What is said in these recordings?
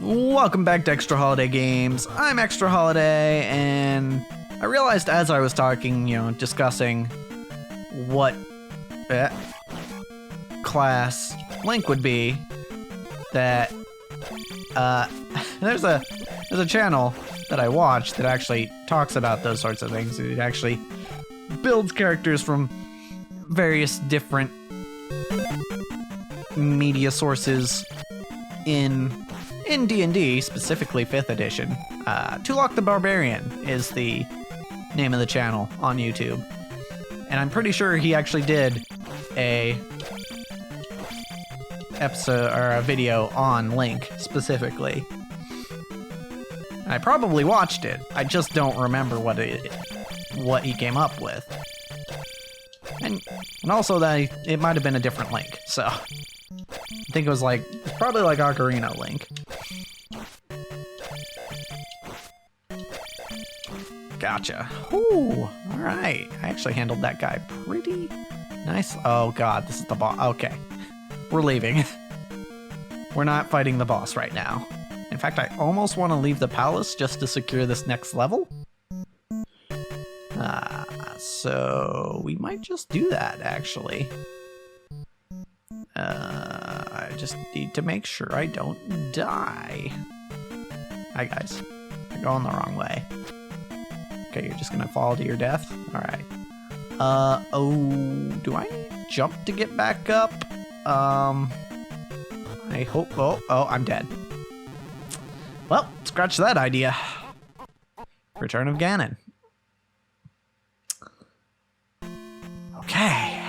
Welcome back to Extra Holiday Games. I'm Extra Holiday, and I realized as I was talking, discussing what class Link would be, that there's a channel that I watch that actually talks about those sorts of things. It actually builds characters from various different media sources in D&D, specifically 5th edition. Tulok the Barbarian is the name of the channel on YouTube. And I'm pretty sure he actually did a episode or a video on Link specifically. I probably watched it. I just don't remember what he came up with. And also that it might have been a different Link, so I think it was probably like Ocarina Link. Gotcha. Ooh, all right. I actually handled that guy pretty nice. Oh god, this is the boss. Okay, we're leaving. We're not fighting the boss right now. In fact, I almost want to leave the palace just to secure this next level. So we might just do that, actually. I just need to make sure I don't die. Hi, guys. You're going the wrong way. Okay, you're just gonna fall to your death? Alright. Oh, do I need to jump to get back up? I hope, oh, I'm dead. Well, scratch that idea. Return of Ganon. Okay.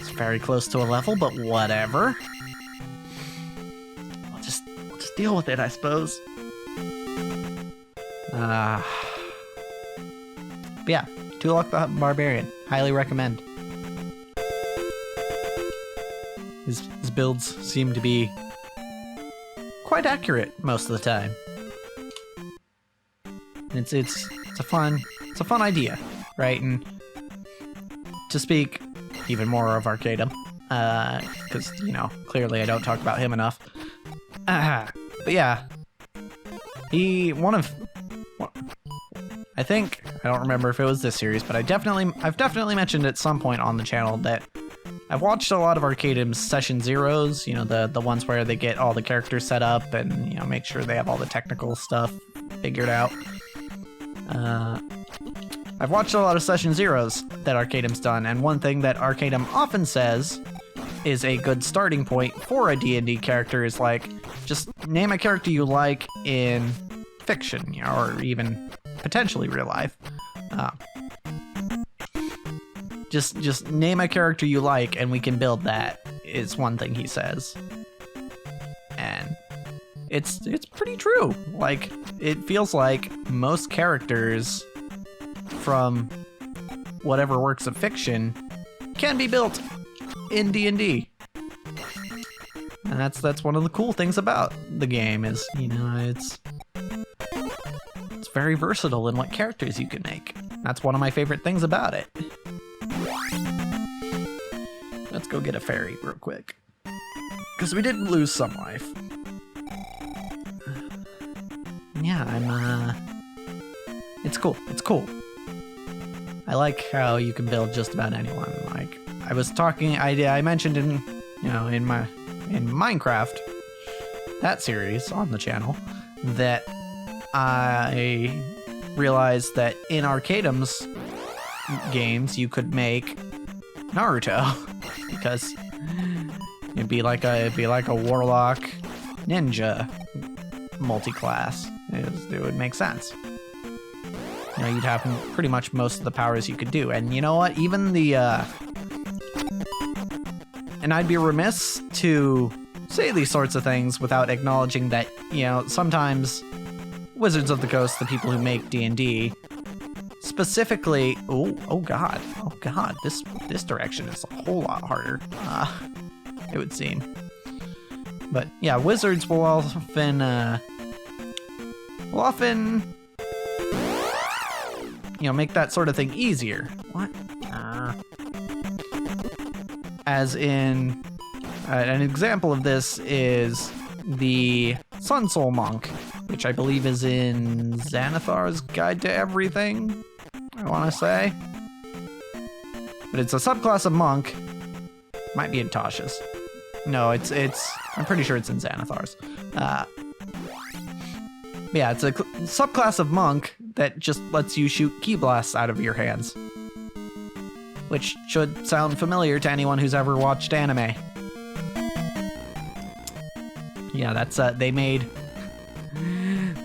It's very close to a level, but whatever. We'll just deal with it, I suppose. But yeah, Tulok the Barbarian. Highly recommend. His builds seem to be quite accurate most of the time. It's a fun idea, right? And to speak even more of Arcadum, because clearly I don't talk about him enough. But yeah, I think, I don't remember if it was this series, but I've definitely mentioned at some point on the channel that I've watched a lot of Arcadum's Session Zeros, the ones where they get all the characters set up and, make sure they have all the technical stuff figured out. I've watched a lot of Session Zeros that Arcadum's done, and one thing that Arcadum often says is a good starting point for a D&D character is just name a character you like in fiction, or even potentially real life. Just name a character you like and we can build that, is one thing he says. And it's pretty true. It feels like most characters from whatever works of fiction can be built in D&D. And that's one of the cool things about the game is, it's very versatile in what characters you can make. That's one of my favorite things about it. Let's go get a fairy real quick, because we did lose some life. Yeah, it's cool. I like how you can build just about anyone. I was talking, I mentioned in Minecraft, that series on the channel, that I realized that in Arcadum's games you could make Naruto, because it'd be like a warlock ninja multi-class. It would make sense. You'd have pretty much most of the powers you could do, and you know what? Even and I'd be remiss to say these sorts of things without acknowledging that sometimes Wizards of the Coast, the people who make D&D, specifically, oh god, this direction is a whole lot harder, it would seem. But yeah, Wizards will often make that sort of thing easier. What? As in, an example of this is the Sun Soul Monk, which I believe is in Xanathar's Guide to Everything, I want to say. But it's a subclass of Monk. Might be in Tasha's. No, I'm pretty sure it's in Xanathar's. Yeah, it's a subclass of Monk that just lets you shoot ki blasts out of your hands. Which should sound familiar to anyone who's ever watched anime. Yeah, that's they made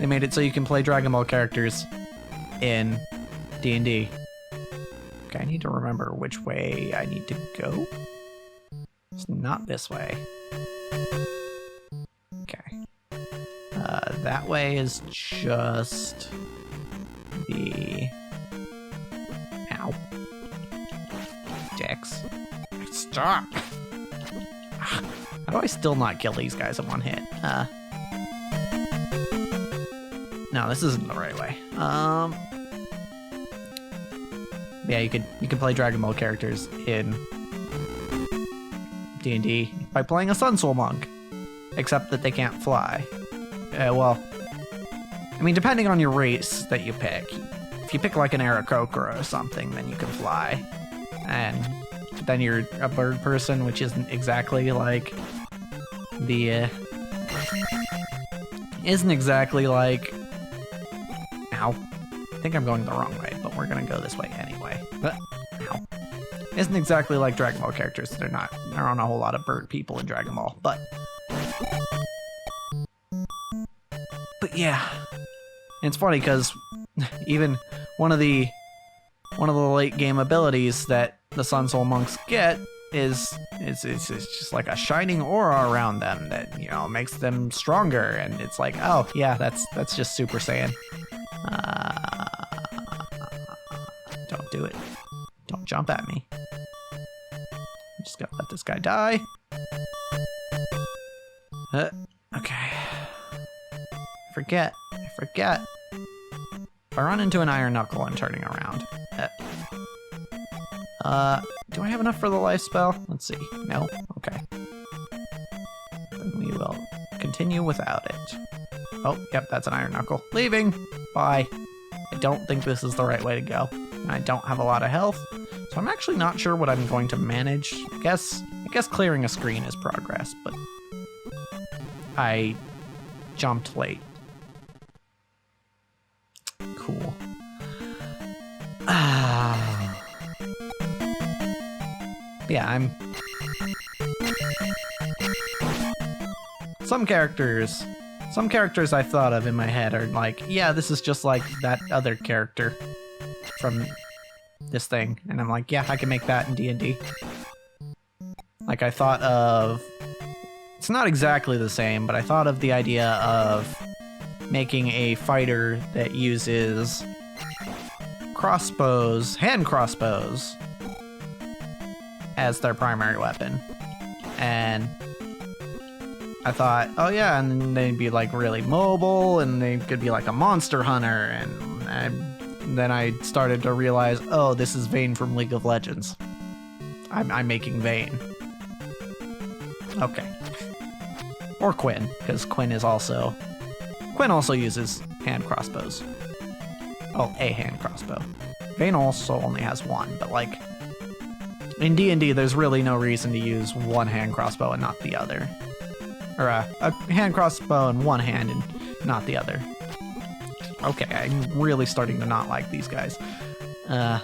it so you can play Dragon Ball characters in D&D. Okay, I need to remember which way I need to go. It's not this way. Okay. That way is just the... Ow. Dicks. Stop! How do I still not kill these guys in one hit? No, this isn't the right way. Yeah, you could play Dragon Ball characters in D&D by playing a Sun Soul Monk, except that they can't fly. Well, I mean, depending on your race that you pick. If you pick like an Aarakocra or something, then you can fly. And then you're a bird person, which isn't exactly like the... isn't exactly like... Ow. I think I'm going the wrong way, but we're gonna go this way anyway. Ow. Isn't exactly like Dragon Ball characters. There aren't a whole lot of bird people in Dragon Ball, but yeah. And it's funny because even one of the late game abilities that the Sun Soul Monks get is it's just like a shining aura around them that, you know, makes them stronger, and it's like, oh yeah, that's just Super Saiyan. Don't do it. Don't jump at me. I'm just gonna let this guy die. Okay. I forget. If I run into an Iron Knuckle, I'm turning around. Do I have enough for the life spell? Let's see. No? Okay. Then we will continue without it. Oh, yep, that's an Iron Knuckle. Leaving! Bye. I don't think this is the right way to go. And I don't have a lot of health, so I'm actually not sure what I'm going to manage. I guess clearing a screen is progress, but I jumped late. Cool. Yeah, Some characters I've thought of in my head are like, yeah, this is just like that other character from this thing. And I'm like, yeah, I can make that in D&D. Like, I thought of... It's not exactly the same, but I thought of the idea of making a fighter that uses crossbows, hand crossbows, as their primary weapon. And I thought, oh yeah, and then they'd be like really mobile, and they could be like a monster hunter, and then I started to realize, oh, this is Vayne from League of Legends. I'm making Vayne. Okay. Or Quinn, because Quinn also uses hand crossbows. Oh, a hand crossbow. Vayne also only has one, but like, in D&D, there's really no reason to use one hand crossbow and not the other. Or a hand crossbow in one hand and not the other. Okay, I'm really starting to not like these guys. Yeah,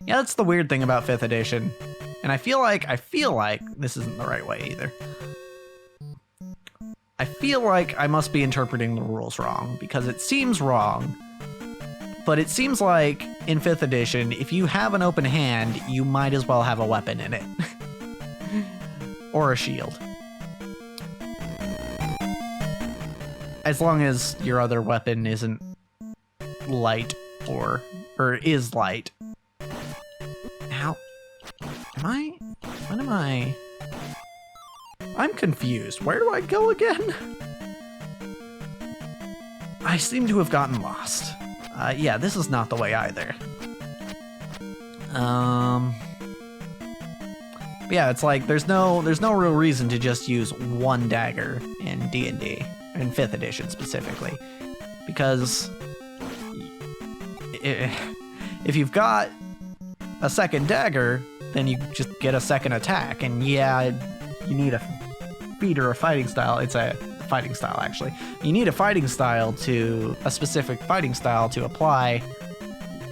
that's the weird thing about 5th edition. And I feel like this isn't the right way either. I feel like I must be interpreting the rules wrong, because it seems wrong. But it seems like in 5th edition, if you have an open hand, you might as well have a weapon in it. Or a shield. As long as your other weapon isn't light or is light. Now, what am I? I'm confused. Where do I go again? I seem to have gotten lost. Yeah, this is not the way either. But yeah, it's like there's no real reason to just use one dagger in D&D, in 5th edition specifically, because if you've got a second dagger, then you just get a second attack, and yeah, you need a feat or a fighting style. It's a fighting style, actually. You need a specific fighting style to apply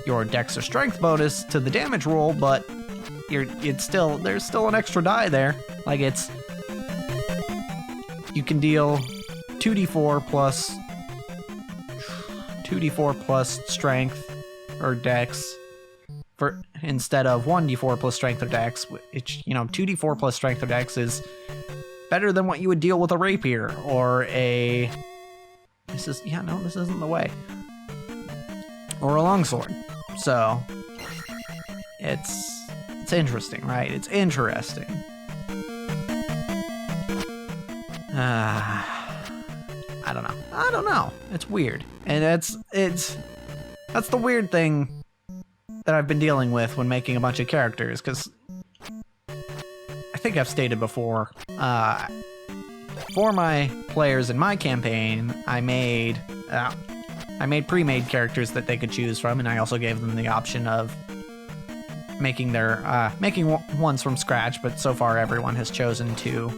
your dex or strength bonus to the damage roll, but there's still an extra die there. Like, you can deal 2d4 plus strength or dex instead of 1d4 plus strength or dex, which, 2d4 plus strength or dex is better than what you would deal with a rapier or this isn't the way. Or a longsword. So, it's interesting, right? It's interesting. I don't know. It's weird. And that's the weird thing that I've been dealing with when making a bunch of characters, because I think I've stated before, for my players in my campaign, I made pre-made characters that they could choose from, and I also gave them the option of making ones from scratch, but so far everyone has chosen to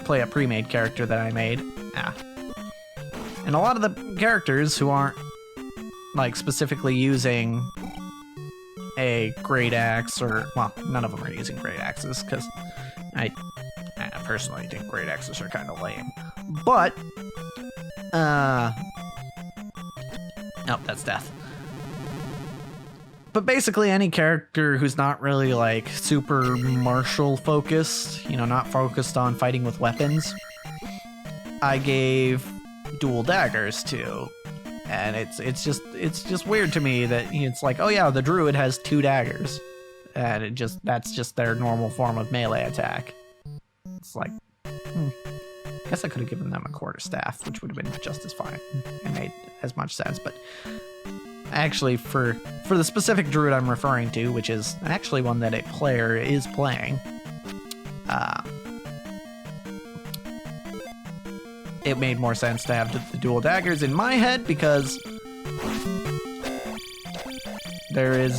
play a pre-made character that I made. And a lot of the characters who aren't like specifically using a great axe, or well, none of them are using great axes, because I personally think great axes are kind of lame. But nope, that's death. But basically any character who's not really like super martial focused, not focused on fighting with weapons, I gave dual daggers to. And it's just weird to me that it's like, oh yeah, the druid has 2 daggers, and that's just their normal form of melee attack. It's like, I guess I could have given them a quarterstaff, which would have been just as fine and made as much sense. But actually, for the specific druid I'm referring to, which is actually one that a player is playing, it made more sense to have the dual daggers in my head, because their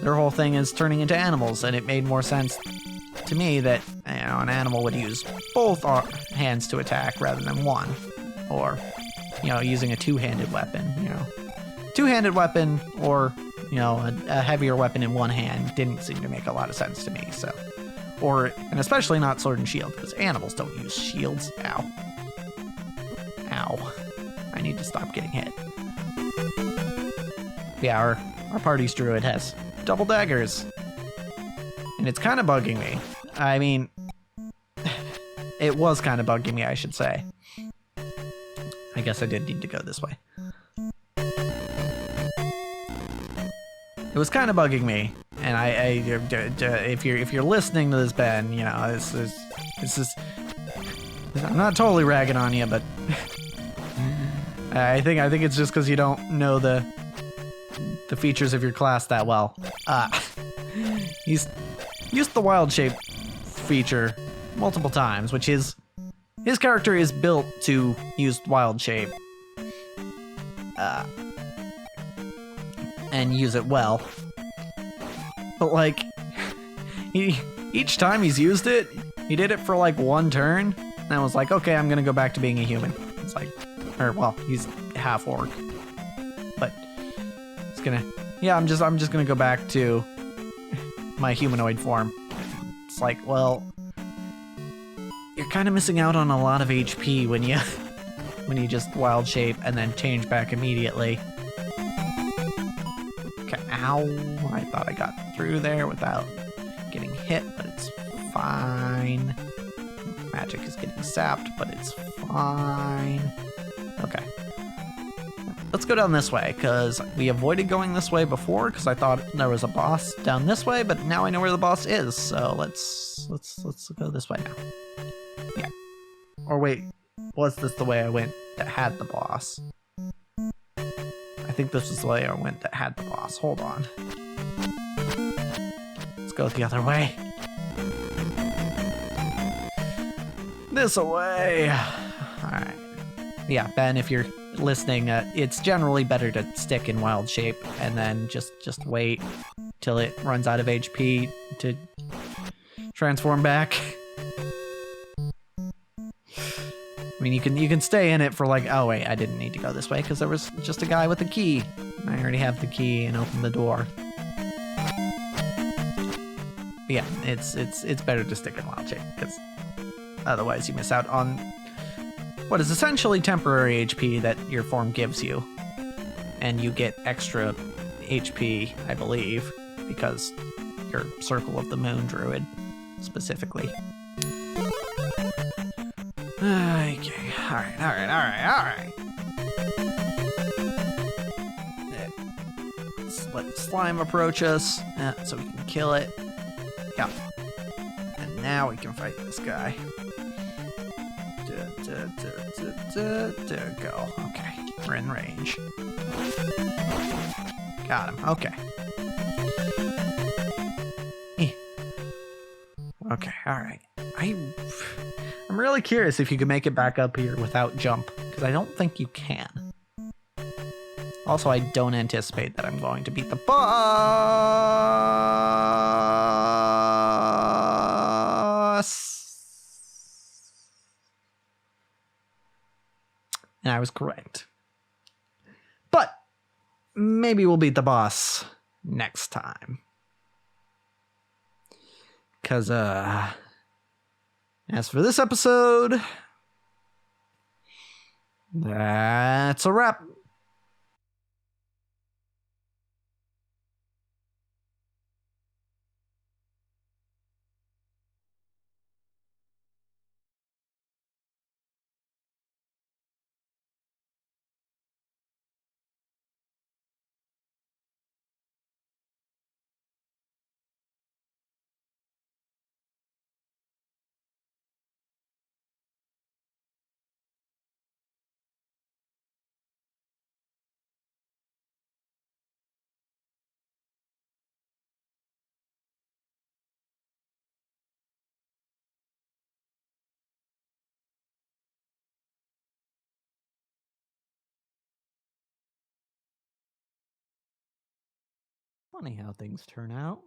whole thing is turning into animals, and it made more sense to me that an animal would use both hands to attack rather than one, or using a two-handed weapon. Two-handed weapon or a heavier weapon in one hand didn't seem to make a lot of sense to me. So. And especially not sword and shield, because animals don't use shields. Ow. I need to stop getting hit. Yeah, our party's druid has double daggers. And it's kind of bugging me. I mean, it was kind of bugging me, I should say. I guess I did need to go this way. It was kind of bugging me. And if you're listening to this, Ben, this is I'm not totally ragging on you, but I think it's just because you don't know the features of your class that well. He's used the wild shape feature multiple times, which is his character is built to use wild shape and use it well. But like, each time he's used it, he did it for like 1 turn, and I was like, okay, I'm gonna go back to being a human. It's like, he's half orc, but I'm just gonna go back to my humanoid form. It's like, well, you're kind of missing out on a lot of HP when you just wild shape and then change back immediately. Okay, ow, I thought I got through there without getting hit, but it's fine. Magic is getting sapped, but it's fine. Okay. Let's go down this way, because we avoided going this way before, because I thought there was a boss down this way, but now I know where the boss is, so let's go this way now. Yeah. Or wait, was this the way I went that had the boss? I think this was the way I went that had the boss. Hold on. go the other way. This way. Alright. Yeah, Ben, if you're listening, it's generally better to stick in wild shape and then just wait till it runs out of HP to transform back. I mean, you can stay in it for like, oh wait, I didn't need to go this way because there was just a guy with a key. I already have the key and opened the door. But yeah, it's better to stick in wild shape because otherwise you miss out on what is essentially temporary HP that your form gives you. And you get extra HP, I believe, because you're Circle of the Moon Druid, specifically. Okay, alright. Let's let slime approach us, so we can kill it. Yeah. And now we can fight this guy. Go. Okay, we're in range. Got him. Okay. Okay, alright. I'm really curious if you can make it back up here without jump, because I don't think you can. Also, I don't anticipate that I'm going to beat the boss. And I was correct. But maybe we'll beat the boss next time. Because, as for this episode, that's a wrap. Funny how things turn out.